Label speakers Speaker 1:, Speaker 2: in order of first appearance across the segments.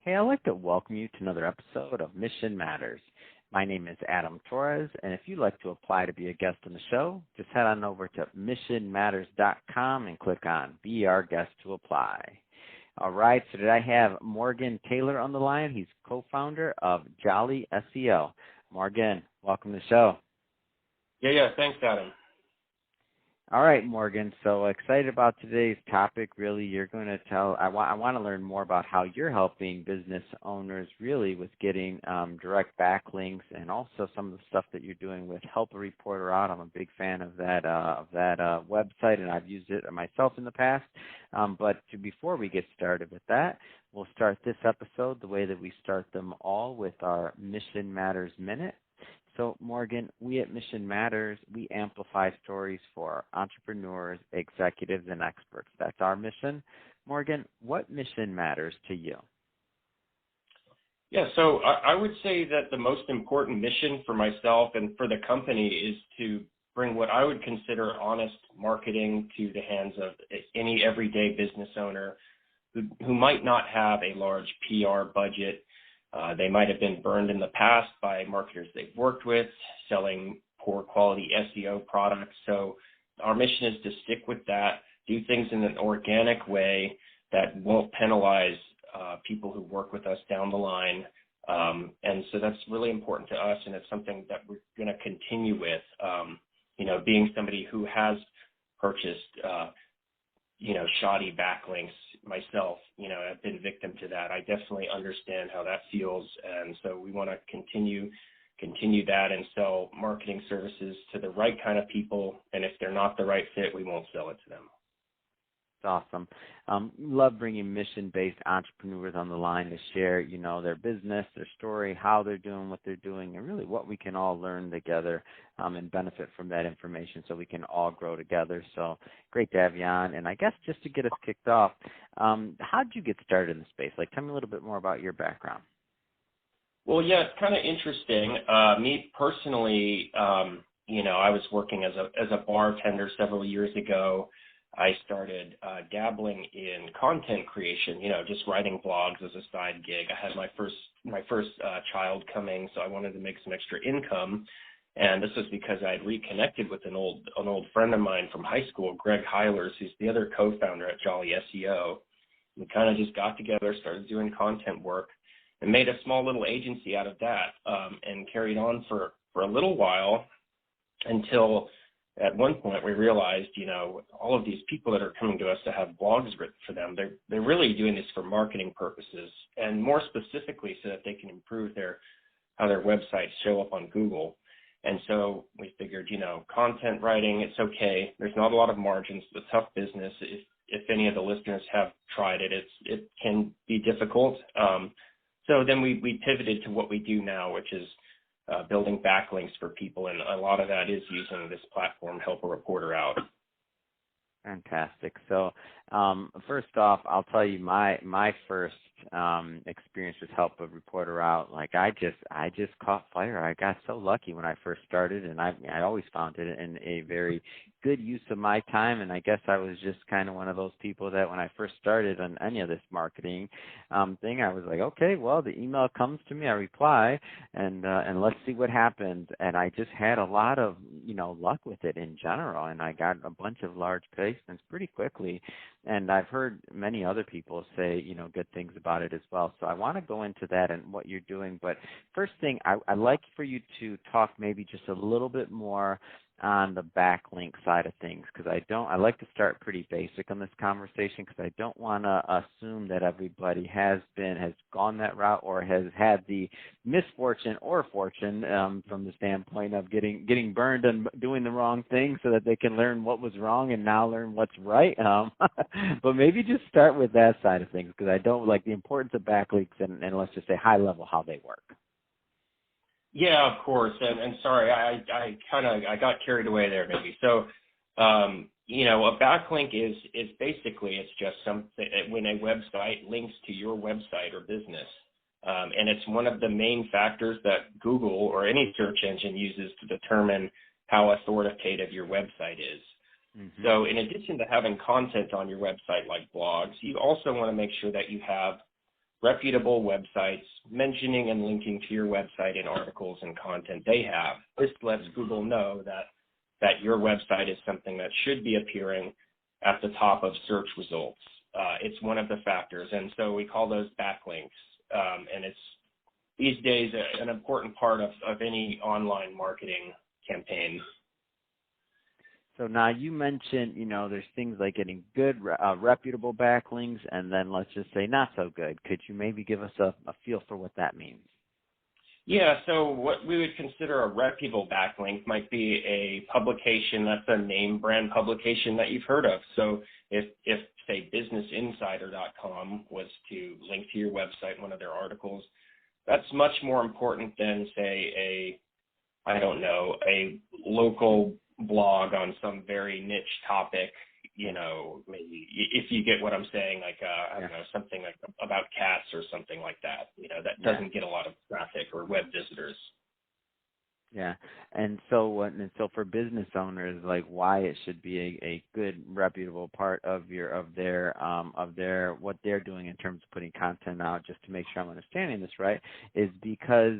Speaker 1: Hey, I'd like to welcome you to another episode of Mission Matters. My name is Adam Torres, and if you'd like to apply to be a guest on the show, just head on over to missionmatters.com and click on Be Our Guest to apply. All right, so today I have Morgan Taylor on the line. He's co-founder of Jolly SEO. Morgan, welcome to the show.
Speaker 2: Yeah, thanks, Adam.
Speaker 1: All right, Morgan, so excited about today's topic. Really, you're going to I want to learn more about how you're helping business owners really with getting direct backlinks, and also some of the stuff that you're doing with Help a Reporter Out. I'm a big fan of that website, and I've used it myself in the past. But before we get started with that, we'll start this episode the way that we start them all, with our Mission Matters Minute. So, Morgan, we at Mission Matters, we amplify stories for entrepreneurs, executives, and experts. That's our mission. Morgan, what mission matters to you?
Speaker 2: Yeah, so I would say that the most important mission for myself and for the company is to bring what I would consider honest marketing to the hands of any everyday business owner who might not have a large PR budget. They might have been burned in the past by marketers they've worked with, selling poor quality SEO products. So our mission is to stick with that, do things in an organic way that won't penalize people who work with us down the line. And so that's really important to us, and it's something that we're going to continue with. Being somebody who has purchased shoddy backlinks myself, I've been victim to that. I definitely understand how that feels, and so we want to continue that and sell marketing services to the right kind of people, and if they're not the right fit, we won't sell it to them.
Speaker 1: That's awesome. Love bringing mission-based entrepreneurs on the line to share, their business, their story, how they're doing what they're doing, and really what we can all learn together and benefit from that information so we can all grow together. So great to have you on. And I guess just to get us kicked off, how did you get started in the space? Tell me a little bit more about your background.
Speaker 2: Well, yeah, it's kind of interesting. Me personally, I was working as a bartender several years ago. I started dabbling in content creation, just writing blogs as a side gig. I had my first child coming, so I wanted to make some extra income. And this was because I had reconnected with an old friend of mine from high school, Greg Heilers, who's the other co-founder at Jolly SEO. We kind of just got together, started doing content work, and made a small little agency out of that, and carried on for a little while until at one point we realized, all of these people that are coming to us to have blogs written for them, they're really doing this for marketing purposes, and more specifically so that they can improve how their websites show up on Google. And so we figured, content writing, it's okay. There's not a lot of margins. It's a tough business. If any of the listeners have tried it, it can be difficult. So then we pivoted to what we do now, which is building backlinks for people, and a lot of that is using this platform, Help a Reporter Out.
Speaker 1: Fantastic. So first off, I'll tell you my first experience with Help a Reporter Out. I just caught fire. I got so lucky when I first started, and I always found it in a very good use of my time. And I guess I was just kind of one of those people that when I first started on any of this marketing thing, I was like, okay, well, the email comes to me, I reply, and let's see what happens. And I just had a lot of luck with it in general, and I got a bunch of large placements pretty quickly. And I've heard many other people say, good things about it as well. So I want to go into that and what you're doing. But first thing, I'd like for you to talk maybe just a little bit more on the backlink side of things, because I like to start pretty basic on this conversation, because I don't want to assume that everybody has gone that route or has had the misfortune or fortune from the standpoint of getting burned and doing the wrong thing, so that they can learn what was wrong and now learn what's right. But maybe just start with that side of things, because I don't like the importance of backlinks and let's just say high level how they work.
Speaker 2: Yeah, of course. And sorry, I got carried away there maybe. So, a backlink is basically, it's just something when a website links to your website or business. And it's one of the main factors that Google or any search engine uses to determine how authoritative your website is. Mm-hmm. So in addition to having content on your website like blogs, you also want to make sure that you have reputable websites mentioning and linking to your website in articles and content they have. This lets Google know that your website is something that should be appearing at the top of search results. It's one of the factors, and so we call those backlinks. And it's these days an important part of any online marketing campaign.
Speaker 1: So now you mentioned, there's things like getting good, reputable backlinks, and then let's just say not so good. Could you maybe give us a feel for what that means?
Speaker 2: Yeah, so what we would consider a reputable backlink might be a publication that's a name brand publication that you've heard of. So if say, businessinsider.com was to link to your website in one of their articles, that's much more important than, say, a local blog on some very niche topic, maybe if you get what I'm saying, like, something like about cats or something like that, that doesn't get a lot of traffic or web visitors.
Speaker 1: Yeah. And so for business owners, like why it should be a good, reputable part of their what they're doing in terms of putting content out, just to make sure I'm understanding this right, is because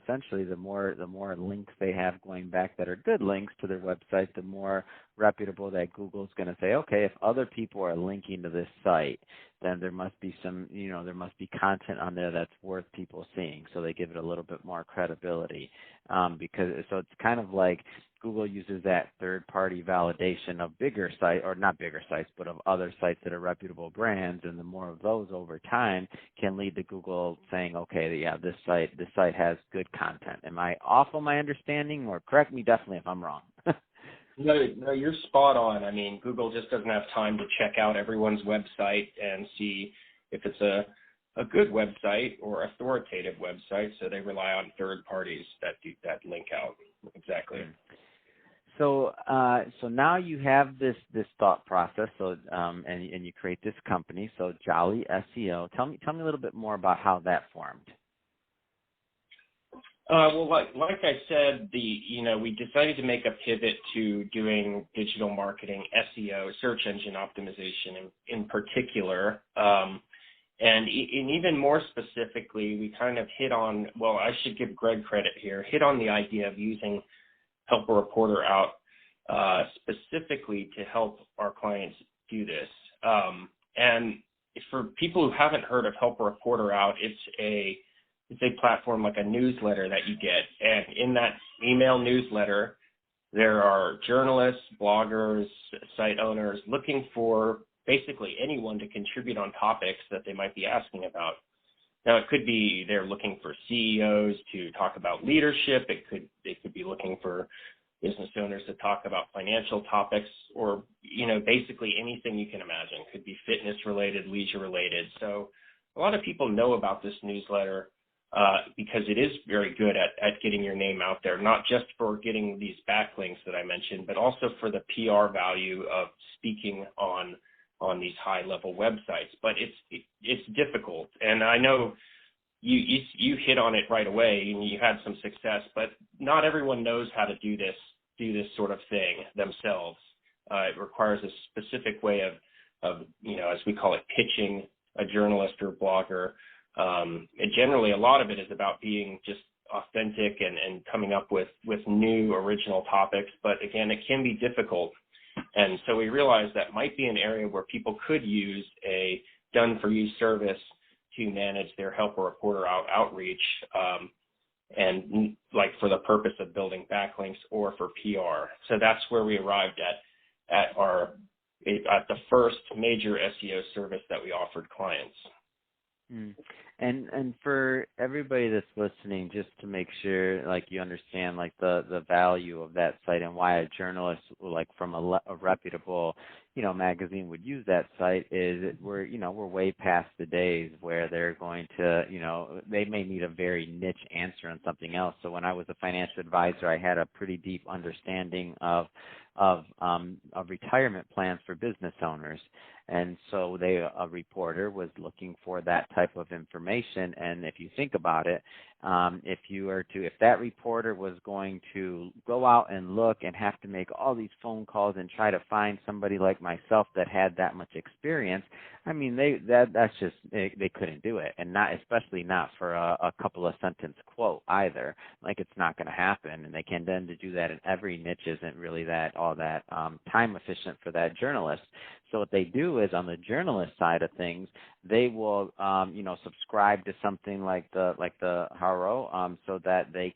Speaker 1: essentially the more links they have going back that are good links to their website, the more reputable that Google's going to say, okay, if other people are linking to this site, then there must be there must be content on there that's worth people seeing. So they give it a little bit more credibility. So it's kind of like Google uses that third-party validation of bigger sites, or not bigger sites, but of other sites that are reputable brands, and the more of those over time can lead to Google saying, okay, yeah, this site has good content. Am I off on my understanding, or correct me definitely if I'm wrong?
Speaker 2: No, you're spot on. I mean, Google just doesn't have time to check out everyone's website and see if it's a good website or authoritative website, so they rely on third parties that link out. Exactly.
Speaker 1: So now you have this thought process. So and you create this company. So Jolly SEO. Tell me a little bit more about how that formed.
Speaker 2: Well, like I said, we decided to make a pivot to doing digital marketing, SEO, search engine optimization in particular. And even more specifically, we kind of hit on, well, I should give Greg credit here, hit on the idea of using Help a Reporter Out specifically to help our clients do this. And for people who haven't heard of Help a Reporter Out, it's a platform like a newsletter that you get. And in that email newsletter, there are journalists, bloggers, site owners looking for basically anyone to contribute on topics that they might be asking about. Now, it could be they're looking for CEOs to talk about leadership. They could be looking for business owners to talk about financial topics, or, basically anything you can imagine. It could be fitness related, leisure related. So a lot of people know about this newsletter because it is very good at getting your name out there, not just for getting these backlinks that I mentioned, but also for the PR value of speaking on these high-level websites. But it's difficult, and I know you hit on it right away, and you had some success, but not everyone knows how to do this sort of thing themselves. It requires a specific way of as we call it, pitching a journalist or blogger. And generally, a lot of it is about being just authentic and coming up with new original topics. But again, it can be difficult. And so we realized that might be an area where people could use a done-for-you service to manage their Help a Reporter Out outreach, and like for the purpose of building backlinks or for PR. So that's where we arrived at the first major SEO service that we offered clients.
Speaker 1: And for everybody that's listening, just to make sure, like, you understand, like, the value of that site and why a journalist, like, from a reputable, magazine would use that site, is we're way past the days where they're going to, they may need a very niche answer on something else. So when I was a financial advisor, I had a pretty deep understanding of retirement plans for business owners. And so a reporter was looking for that type of information. And if you think about it, if that reporter was going to go out and look and have to make all these phone calls and try to find somebody like myself that had that much experience, I mean, they couldn't do it, and especially not for a couple of sentence quote either. Like, it's not going to happen, and they can then to do that in every niche isn't really all that time efficient for that journalist. So what they do is, on the journalist side of things, they will subscribe to something like the HARO, so that they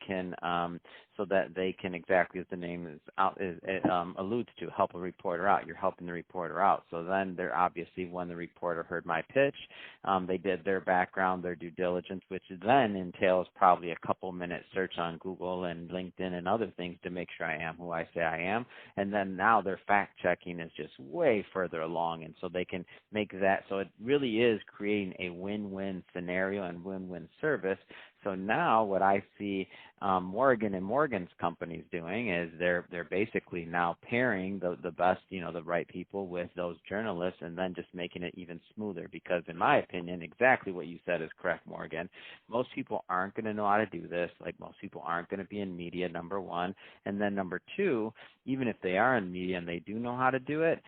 Speaker 1: can exactly as the name alludes to, help a reporter out. You're helping the reporter out. So then they're obviously, when the reporter heard my pitch, they did their background, their due diligence, which then entails probably a couple minute search on Google and LinkedIn and other things to make sure I am who I say I am. And then now their fact checking is just way further along, and so they can make that. So it really is creating a win-win scenario and win-win service. So now what I see Morgan and Morgan's companies doing is they're basically now pairing the best, the right people with those journalists, and then just making it even smoother. Because in my opinion, exactly what you said is correct, Morgan. Most people aren't going to know how to do this. Like, most people aren't going to be in media, number one. And then number two, even if they are in media and they do know how to do it,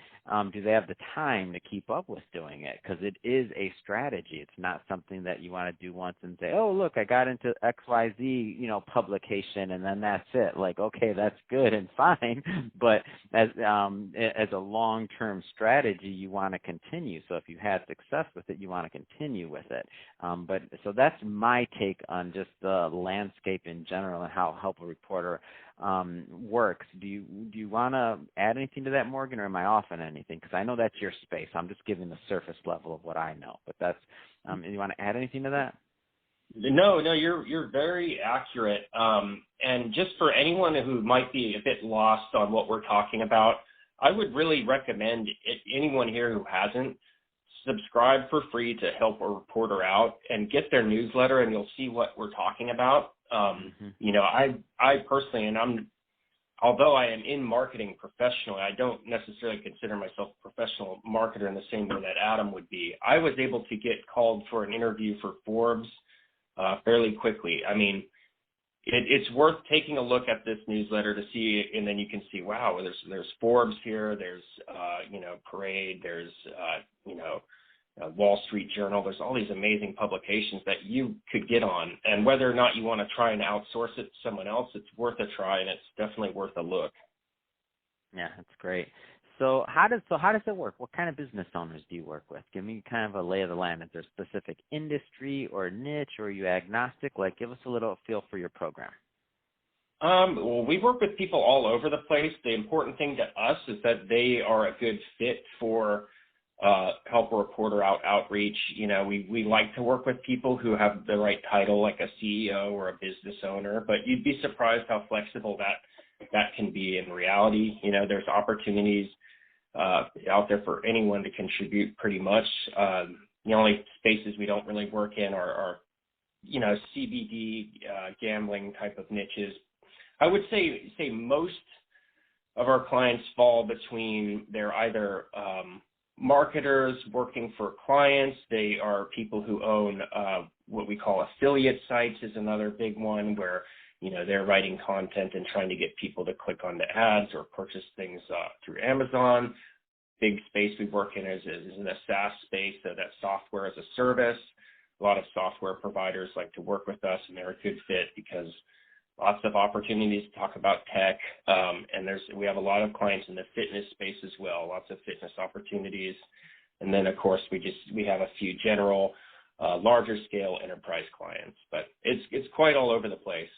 Speaker 1: do they have the time to keep up with doing it? Because it is a strategy. It's not something that you want to do once and say, oh, look, I got into XYZ, publication, and then that's it. Like, okay, that's good and fine, but as a long-term strategy, you want to continue. So if you had success with it, you want to continue with it. But so that's my take on just the landscape in general and how Help a Reporter works. Do you want to add anything to that, Morgan, or am I off on anything? Because I know that's your space. I'm just giving the surface level of what I know. But that's you want to add anything to that?
Speaker 2: No, you're very accurate. And just for anyone who might be a bit lost on what we're talking about, I would really recommend anyone here who hasn't, subscribe for free to Help a Reporter Out and get their newsletter, and you'll see what we're talking about. I personally, although I am in marketing professionally, I don't necessarily consider myself a professional marketer in the same way that Adam would be. I was able to get called for an interview for Forbes fairly quickly. I mean, it's worth taking a look at this newsletter to see, and then you can see, wow, there's Forbes here, there's Parade, there's Wall Street Journal. There's all these amazing publications that you could get on, and whether or not you want to try and outsource it to someone else, it's worth a try, and it's definitely worth a look.
Speaker 1: Yeah, that's great. So how does it work? What kind of business owners do you work with? Give me kind of a lay of the land. Is there a specific industry or niche, or are you agnostic? Like, give us a little feel for your program.
Speaker 2: Well, we work with people all over the place. The important thing to us is that they are a good fit for Help a Reporter Out outreach. We like to work with people who have the right title, like a CEO or a business owner, but you'd be surprised how flexible that can be in reality. There's opportunities out there for anyone to contribute pretty much. The only spaces we don't really work in are CBD, gambling type of niches. I would say most of our clients fall between, they're either marketers working for clients. They are people who own what we call affiliate sites is another big one, where they're writing content and trying to get people to click on the ads or purchase things through Amazon. Big space we work in is in the SaaS space, so that's software as a service. A lot of software providers like to work with us, and they're a good fit because lots of opportunities to talk about tech. And we have a lot of clients in the fitness space as well, lots of fitness opportunities. And then, of course, we have a few general, larger scale enterprise clients, but it's quite all over the place.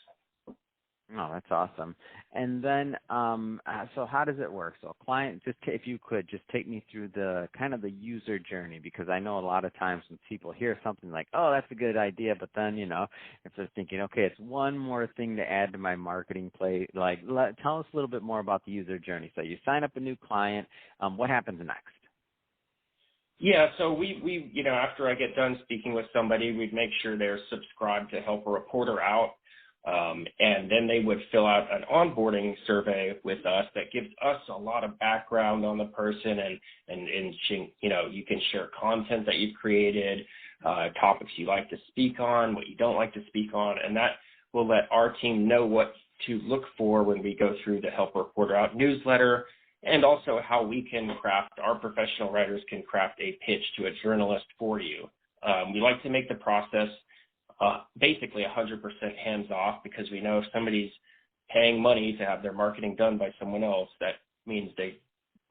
Speaker 1: Oh, that's awesome. And then, so how does it work? So client, if you could just take me through the kind of the user journey, because I know a lot of times when people hear something like, oh, that's a good idea, but then, if they're thinking, okay, it's one more thing to add to my marketing play, tell us a little bit more about the user journey. So you sign up a new client, what happens next?
Speaker 2: Yeah, so we after I get done speaking with somebody, we'd make sure they're subscribed to Help a Reporter Out. And then they would fill out an onboarding survey with us that gives us a lot of background on the person, and you know, you can share content that you've created, topics you like to speak on, what you don't like to speak on, and that will let our team know what to look for when we go through the Help a Reporter Out newsletter, and also how we can craft, our professional writers can craft a pitch to a journalist for you. We like to make the process basically 100% hands-off, because we know if somebody's paying money to have their marketing done by someone else, that means they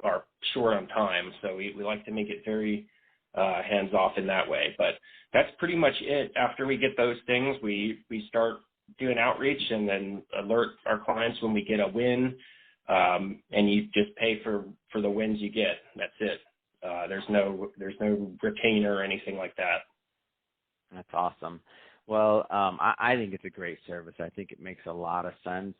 Speaker 2: are short on time. So we like to make it very hands-off in that way. But that's pretty much it. After we get those things, we start doing outreach and then alert our clients when we get a win, and you just pay for the wins you get. That's it. There's no retainer or anything like that.
Speaker 1: That's awesome. Well, I think it's a great service. I think it makes a lot of sense.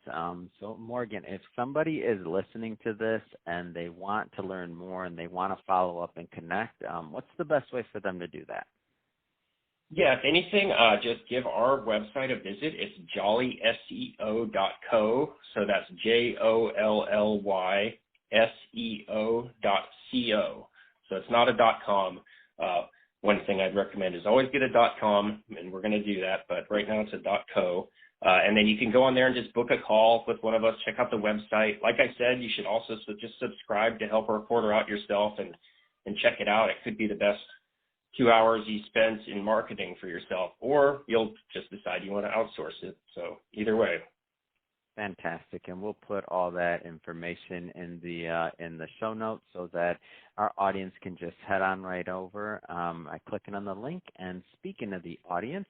Speaker 1: So, Morgan, if somebody is listening to this and they want to learn more and they want to follow up and connect, what's the best way for them to do that?
Speaker 2: Yeah, if anything, just give our website a visit. It's jollyseo.co. So that's JOLLYSEO.co. So it's not a .com. One thing I'd recommend is always get a .com, and we're going to do that, but right now it's a .co. And then you can go on there and just book a call with one of us, check out the website. Like I said, you should also just subscribe to Help a Reporter Out yourself and check it out. It could be the best 2 hours you spent in marketing for yourself, or you'll just decide you want to outsource it. So either way.
Speaker 1: Fantastic, and we'll put all that information in the show notes so that our audience can just head on right over by clicking on the link. And speaking of the audience,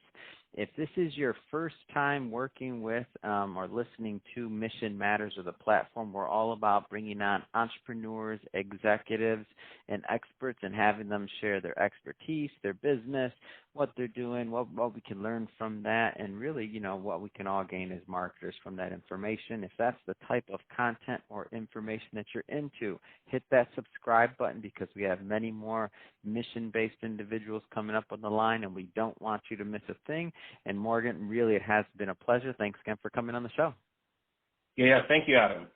Speaker 1: if this is your first time working with or listening to Mission Matters, or the platform, we're all about bringing on entrepreneurs, executives, and experts and having them share their expertise, their business, what they're doing, what we can learn from that, and really, you know, what we can all gain as marketers from that information. If that's the type of content or information that you're into, hit that subscribe button, because we have many more mission-based individuals coming up on the line, and we don't want you to miss a thing. And Morgan, really, it has been a pleasure. Thanks again for coming on the show.
Speaker 2: Yeah, thank you, Adam.